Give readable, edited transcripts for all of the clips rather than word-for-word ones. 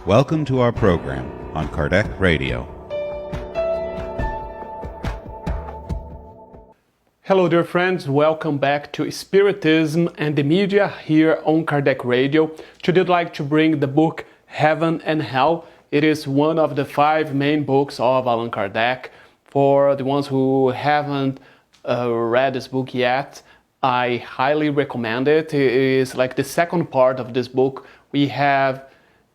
Welcome to our program on Kardec Radio. Hello dear friends, welcome back to Spiritism and the Media here on Kardec Radio. Today I'd like to bring the book Heaven and Hell. It is one of the 5 main books of Allan Kardec. For the ones who haven't read this book yet, I highly recommend it. It is like the second part of this book.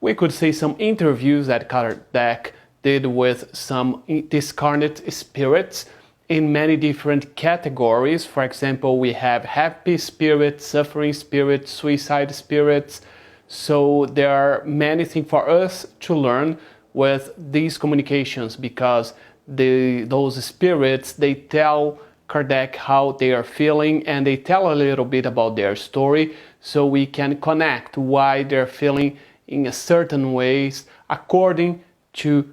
We could say some interviews that Kardec did with some discarnate spirits in many different categories. For example, we have happy spirits, suffering spirits, suicide spirits. So there are many things for us to learn with these communications, because those spirits, they tell Kardec how they are feeling, and they tell a little bit about their story, so we can connect why they're feeling in a certain ways according to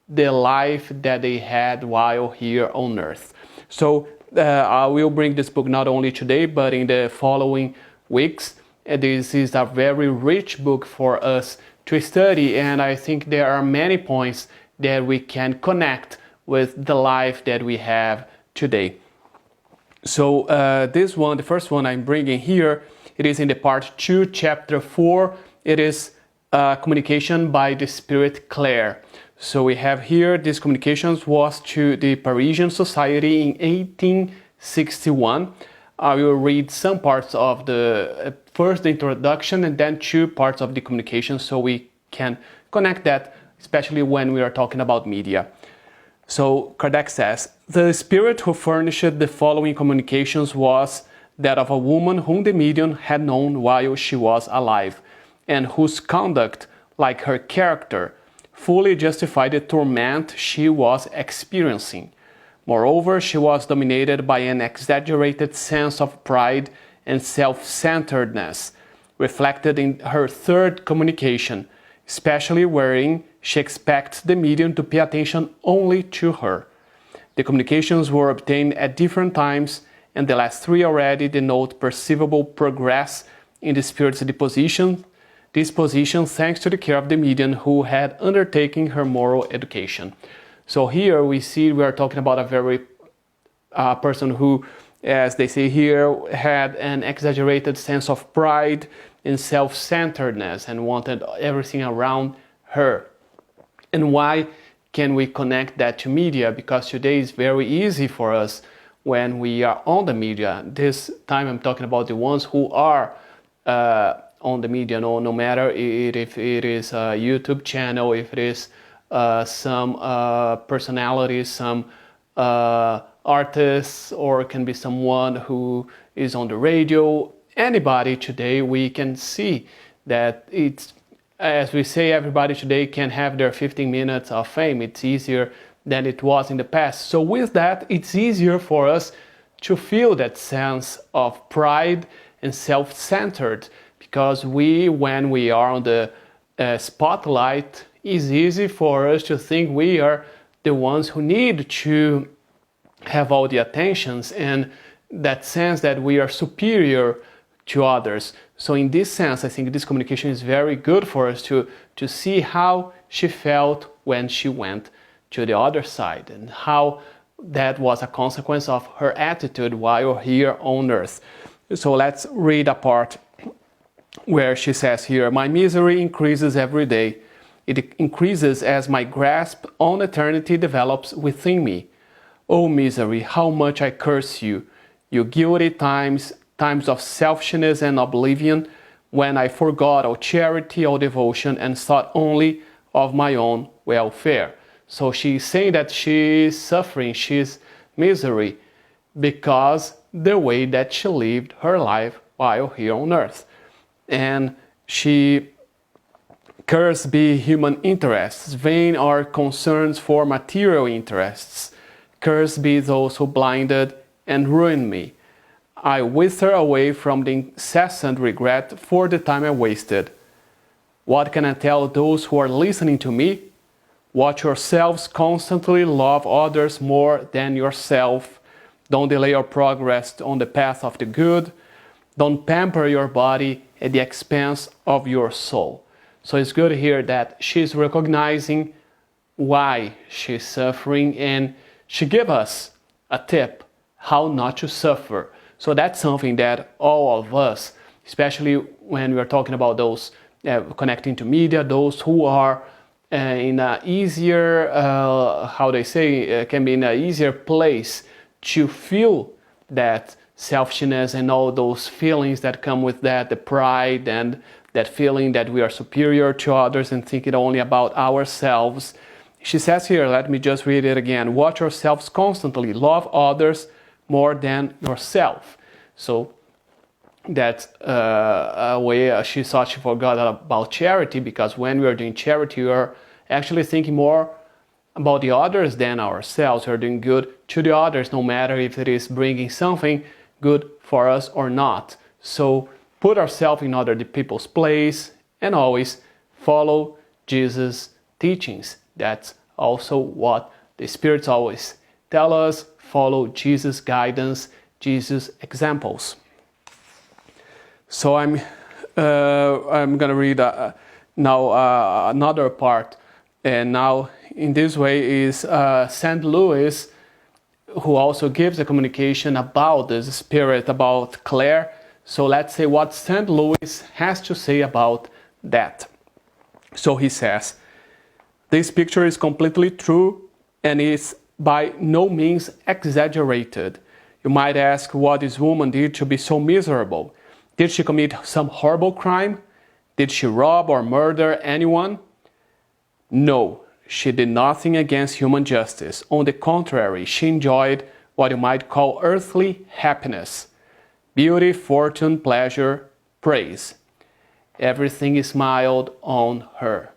the life that they had while here on earth. So I will bring this book not only today but in the following weeks. This is a very rich book for us to study, and I think there are many points that we can connect with the life that we have today. So this one, the first one I'm bringing here, it is in the part 2, chapter 4. It is communication by the Spirit Claire. So we have here, this communications was to the Parisian Society in 1861. I will read some parts of the first introduction and then 2 parts of the communication, so we can connect that, especially when we are talking about media. So Kardec says, the spirit who furnished the following communications was that of a woman whom the medium had known while she was alive, and whose conduct, like her character, fully justified the torment she was experiencing. Moreover, she was dominated by an exaggerated sense of pride and self-centeredness, reflected in her third communication, especially wherein she expects the medium to pay attention only to her. The communications were obtained at different times, and the last 3 already denote perceivable progress in the spirit's disposition thanks to the care of the medium who had undertaken her moral education. So here we are talking about a very person who, as they say here, had an exaggerated sense of pride and self-centeredness and wanted everything around her. And why can we connect that to media? Because today is very easy for us when we are on the media. This time I'm talking about the ones who are on the media, no matter if it is a YouTube channel, if it is some personalities, some artists, or it can be someone who is on the radio. Anybody today, we can see that it's, as we say, everybody today can have their 15 minutes of fame. It's easier than it was in the past. So with that, it's easier for us to feel that sense of pride and self-centered, because when we are on the spotlight, it's easy for us to think we are the ones who need to have all the attentions, and that sense that we are superior to others. So in this sense, I think this communication is very good for us to see how she felt when she went to the other side, and how that was a consequence of her attitude while here on earth. So let's read a part where she says here, my misery increases every day. It increases as my grasp on eternity develops within me. O misery, how much I curse you, you guilty times of selfishness and oblivion, when I forgot all charity, all devotion, and thought only of my own welfare. So she's saying that she's suffering, she's misery, because the way that she lived her life while here on earth. And she, cursed be human interests, vain are concerns for material interests. Cursed be those who blinded and ruined me. I wither away from the incessant regret for the time I wasted. What can I tell those who are listening to me? Watch yourselves constantly, love others more than yourself. Don't delay your progress on the path of the good. Don't pamper your body at the expense of your soul. So it's good to hear that she's recognizing why she's suffering, and she gives us a tip how not to suffer. So that's something that all of us, especially when we're talking about those connecting to media, those who are in a easier, can be in an easier place to feel that selfishness and all those feelings that come with that, the pride and that feeling that we are superior to others and thinking only about ourselves. She says here, let me just read it again, watch yourselves constantly, love others more than yourself. So that's a way she thought she forgot about charity, because when we are doing charity, we are actually thinking more about the others than ourselves. We are doing good to the others, no matter if it is bringing something good for us or not. So put ourselves in other people's place and always follow Jesus' teachings. That's also what the spirits always tell us. Follow Jesus' guidance, Jesus' examples. So I'm gonna read now another part, and now in this way is St. Louis, who also gives a communication about this spirit, about Claire. So let's say what St. Louis has to say about that. So he says, this picture is completely true and is by no means exaggerated. You might ask what this woman did to be so miserable. Did she commit some horrible crime? Did she rob or murder anyone? No, she did nothing against human justice. On the contrary, she enjoyed what you might call earthly happiness. Beauty, fortune, pleasure, praise. Everything smiled on her.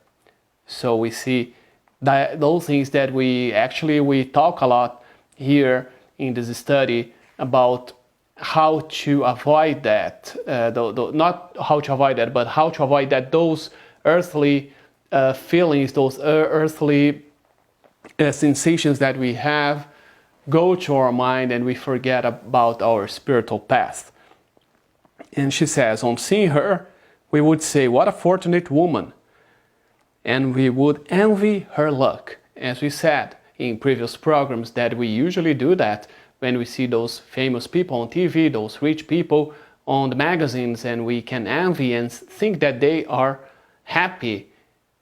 So we see that those things that we talk a lot here in this study about how to avoid that, not how to avoid that, but how to avoid that those earthly feelings, those earthly sensations that we have go to our mind and we forget about our spiritual path. And she says, on seeing her, we would say, what a fortunate woman. And we would envy her luck. As we said in previous programs, that we usually do that when we see those famous people on TV, those rich people on the magazines, and we can envy and think that they are happy.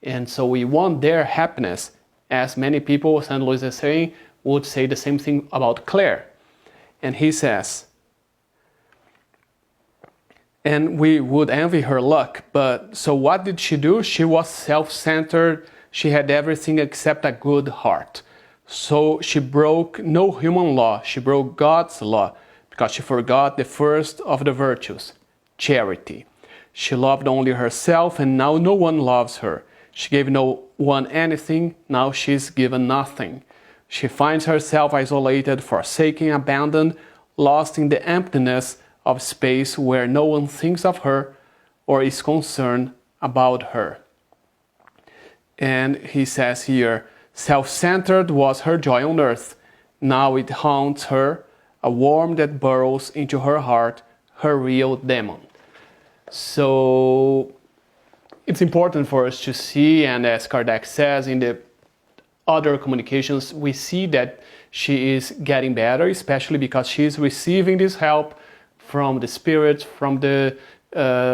And so we want their happiness, as many people, St. Louis is saying, would say the same thing about Claire. And he says, and we would envy her luck. But so what did she do? She was self-centered. She had everything except a good heart. So she broke no human law. She broke God's law because she forgot the first of the virtues, charity. She loved only herself, and now no one loves her. She gave no one anything. Now she's given nothing. She finds herself isolated, forsaken, abandoned, lost in the emptiness of space where no one thinks of her or is concerned about her. And he says here, self-centered was her joy on earth. Now it haunts her, a worm that burrows into her heart, her real demon. So it's important for us to see, and as Kardec says in the other communications, we see that she is getting better, especially because she is receiving this help from the spirits, from the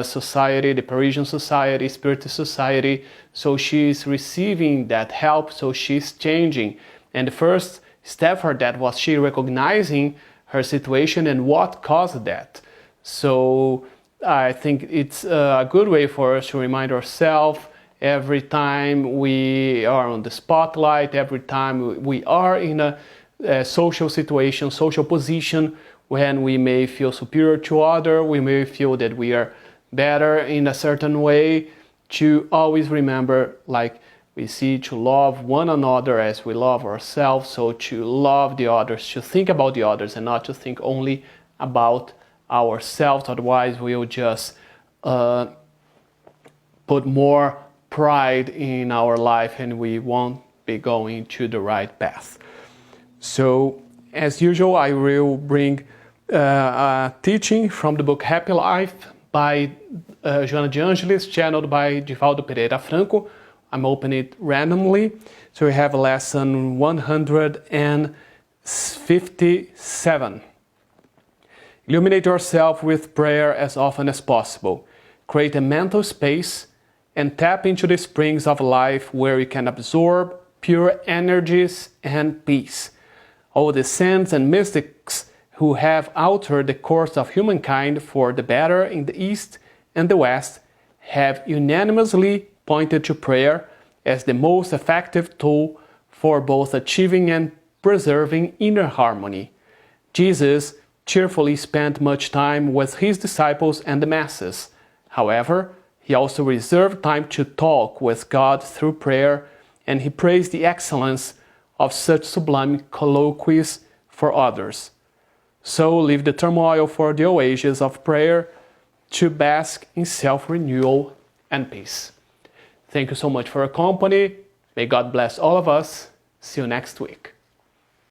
society, the Parisian society, Spiritist society. So she is receiving that help, so she's changing. And the first step for that was she recognizing her situation and what caused that. So I think it's a good way for us to remind ourselves every time we are on the spotlight, every time we are in a social situation, social position, when we may feel superior to others, we may feel that we are better in a certain way, to always remember, like we see, to love one another as we love ourselves. So to love the others, to think about the others and not to think only about ourselves. Otherwise, we'll just put more pride in our life and we won't be going to the right path. So as usual, I will bring a teaching from the book Happy Life by Joana de Angelis, channeled by Divaldo Pereira Franco. I'm opening it randomly. So we have lesson 157. Illuminate yourself with prayer as often as possible. Create a mental space and tap into the springs of life where you can absorb pure energies and peace. All the saints and mystics who have altered the course of humankind for the better in the East and the West have unanimously pointed to prayer as the most effective tool for both achieving and preserving inner harmony. Jesus cheerfully spent much time with his disciples and the masses. However, he also reserved time to talk with God through prayer, and he praised the excellence of such sublime colloquies for others. So leave the turmoil for the oases of prayer to bask in self-renewal and peace. Thank you so much for your company. May God bless all of us. See you next week.